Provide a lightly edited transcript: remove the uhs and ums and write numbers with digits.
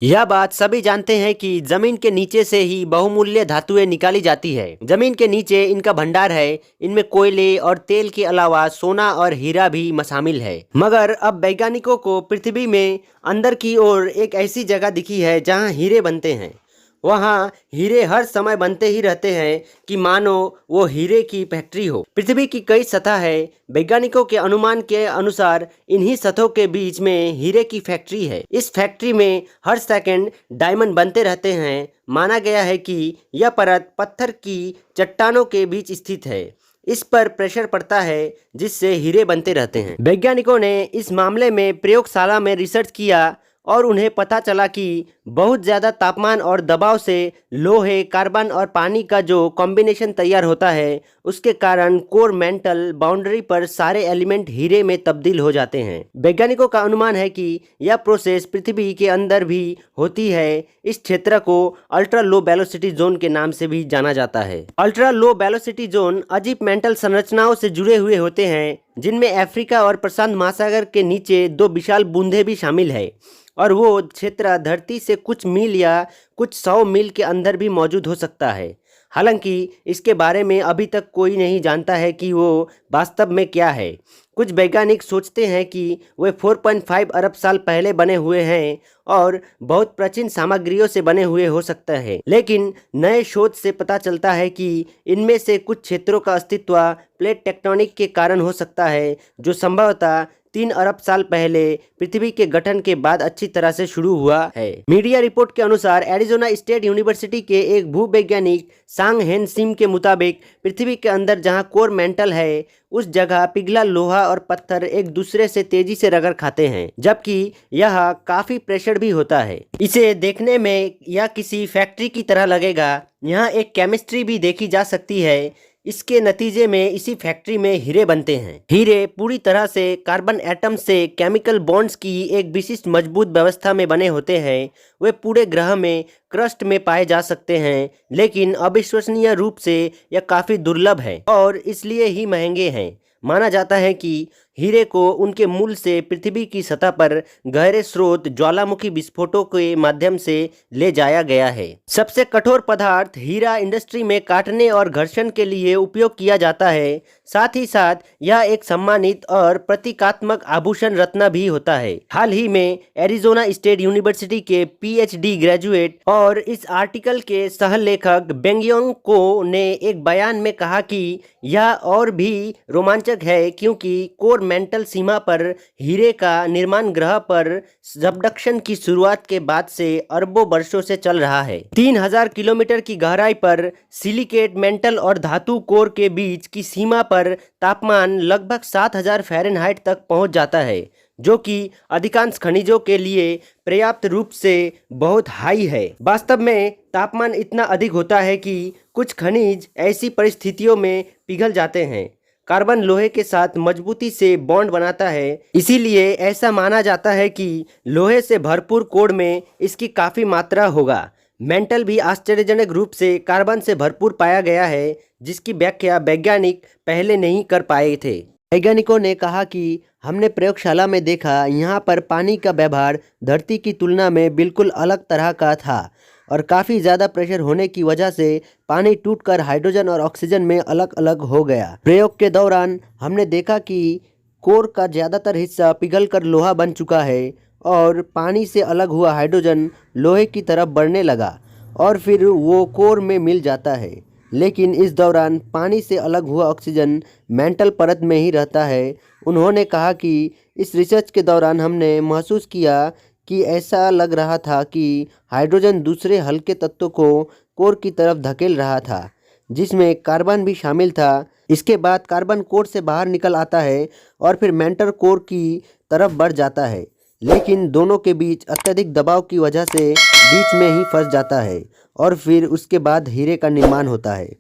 यह बात सभी जानते हैं कि जमीन के नीचे से ही बहुमूल्य धातुएं निकाली जाती है। जमीन के नीचे इनका भंडार है। इनमें कोयले और तेल के अलावा सोना और हीरा भी शामिल है। मगर अब वैज्ञानिकों को पृथ्वी में अंदर की ओर एक ऐसी जगह दिखी है जहां हीरे बनते हैं। वहाँ हीरे हर समय बनते ही रहते हैं कि मानो वो हीरे की फैक्ट्री हो। पृथ्वी की कई सतह है। वैज्ञानिकों के अनुमान के अनुसार इन्हीं सतहों के बीच में हीरे की फैक्ट्री है। इस फैक्ट्री में हर सेकंड डायमंड बनते रहते हैं। माना गया है कि यह परत पत्थर की चट्टानों के बीच स्थित है। इस पर प्रेशर पड़ता है जिससे हीरे बनते रहते हैं। वैज्ञानिकों ने इस मामले में प्रयोगशाला में रिसर्च किया और उन्हें पता चला कि बहुत ज़्यादा तापमान और दबाव से लोहे, कार्बन और पानी का जो कॉम्बिनेशन तैयार होता है, उसके कारण कोर मेंटल बाउंड्री पर सारे एलिमेंट हीरे में तब्दील हो जाते हैं। वैज्ञानिकों का अनुमान है कि यह प्रोसेस पृथ्वी के अंदर भी होती है। इस क्षेत्र को अल्ट्रा लो वेलोसिटी जोन के नाम से भी जाना जाता है। अल्ट्रा लो वेलोसिटी जोन अजीब मेंटल संरचनाओं से जुड़े हुए होते हैं, जिनमें अफ्रीका और प्रशांत महासागर के नीचे दो विशाल बूंदें भी शामिल है और वो क्षेत्र धरती से कुछ मील या कुछ 100 मील के अंदर भी मौजूद हो सकता है। हालांकि इसके बारे में अभी तक कोई नहीं जानता है कि वो वास्तव में क्या है। कुछ वैज्ञानिक सोचते हैं कि वे 4.5 अरब साल पहले बने हुए हैं और बहुत प्राचीन सामग्रियों से बने हुए हो सकते हैं। लेकिन नए शोध से पता चलता है कि इनमें से कुछ क्षेत्रों का अस्तित्व प्लेट टेक्टोनिक के कारण हो सकता है, जो संभवतः 3 अरब साल पहले पृथ्वी के गठन के बाद अच्छी तरह से शुरू हुआ है। मीडिया रिपोर्ट के अनुसार एरिजोना स्टेट यूनिवर्सिटी के एक भूवैज्ञानिक सांग हेन सिम के मुताबिक पृथ्वी के अंदर जहां कोर मेंटल है, उस जगह पिघला लोहा और पत्थर एक दूसरे से तेजी से रगड़ खाते हैं, जबकि यह काफी प्रेशर भी होता है। इसे देखने में यह किसी फैक्ट्री की तरह लगेगा। यहाँ एक केमिस्ट्री भी देखी जा सकती है। इसके नतीजे में इसी फैक्ट्री में हीरे बनते हैं। हीरे पूरी तरह से कार्बन एटम से केमिकल बॉन्ड्स की एक विशिष्ट मजबूत व्यवस्था में बने होते हैं। वे पूरे ग्रह में क्रस्ट में पाए जा सकते हैं, लेकिन अविश्वसनीय रूप से यह काफी दुर्लभ है और इसलिए ही महंगे हैं। माना जाता है कि हीरे को उनके मूल से पृथ्वी की सतह पर गहरे स्रोत ज्वालामुखी विस्फोटों के माध्यम से ले जाया गया है। सबसे कठोर पदार्थ हीरा इंडस्ट्री में काटने और घर्षण के लिए उपयोग किया जाता है। साथ ही साथ यह एक सम्मानित और प्रतीकात्मक आभूषण रत्न भी होता है। हाल ही में एरिजोना स्टेट यूनिवर्सिटी के पीएचडी ग्रेजुएट और इस आर्टिकल के सह लेखक बेंगियोंग को ने एक बयान में कहा कि यह और भी रोमांचक है क्योंकि कोर मेंटल सीमा पर हीरे का निर्माण ग्रह पर सबडक्शन की शुरुआत के बाद से अरबों वर्षों से चल रहा है। 3000 किलोमीटर की गहराई पर सिलिकेट मेंटल और धातु कोर के बीच की सीमा पर तापमान लगभग 7000 फ़ारेनहाइट तक पहुंच जाता है, जो कि अधिकांश खनिजों के लिए पर्याप्त रूप से बहुत हाई है। वास्तव में तापमान इतना अधिक होता है कि कुछ खनिज ऐसी परिस्थितियों में पिघल जाते हैं। कार्बन लोहे के साथ मजबूती से बॉन्ड बनाता है, इसीलिए ऐसा माना जाता है कि लोहे से भरपूर कोर में इसकी काफ़ी मात्रा होगा। मेंटल भी आश्चर्यजनक रूप से कार्बन से भरपूर पाया गया है, जिसकी व्याख्या वैज्ञानिक पहले नहीं कर पाए थे। वैज्ञानिकों ने कहा कि हमने प्रयोगशाला में देखा, यहाँ पर पानी का व्यवहार धरती की तुलना में बिल्कुल अलग तरह का था और काफ़ी ज़्यादा प्रेशर होने की वजह से पानी टूटकर हाइड्रोजन और ऑक्सीजन में अलग अलग हो गया। प्रयोग के दौरान हमने देखा कि कोर का ज़्यादातर हिस्सा पिघलकर लोहा बन चुका है और पानी से अलग हुआ हाइड्रोजन लोहे की तरफ बढ़ने लगा और फिर वो कोर में मिल जाता है। लेकिन इस दौरान पानी से अलग हुआ ऑक्सीजन मेंटल परत में ही रहता है। उन्होंने कहा कि इस रिसर्च के दौरान हमने महसूस किया कि ऐसा लग रहा था कि हाइड्रोजन दूसरे हल्के तत्वों को कोर की तरफ धकेल रहा था, जिसमें कार्बन भी शामिल था। इसके बाद कार्बन कोर से बाहर निकल आता है और फिर मेंटल कोर की तरफ बढ़ जाता है, लेकिन दोनों के बीच अत्यधिक दबाव की वजह से बीच में ही फंस जाता है और फिर उसके बाद हीरे का निर्माण होता है।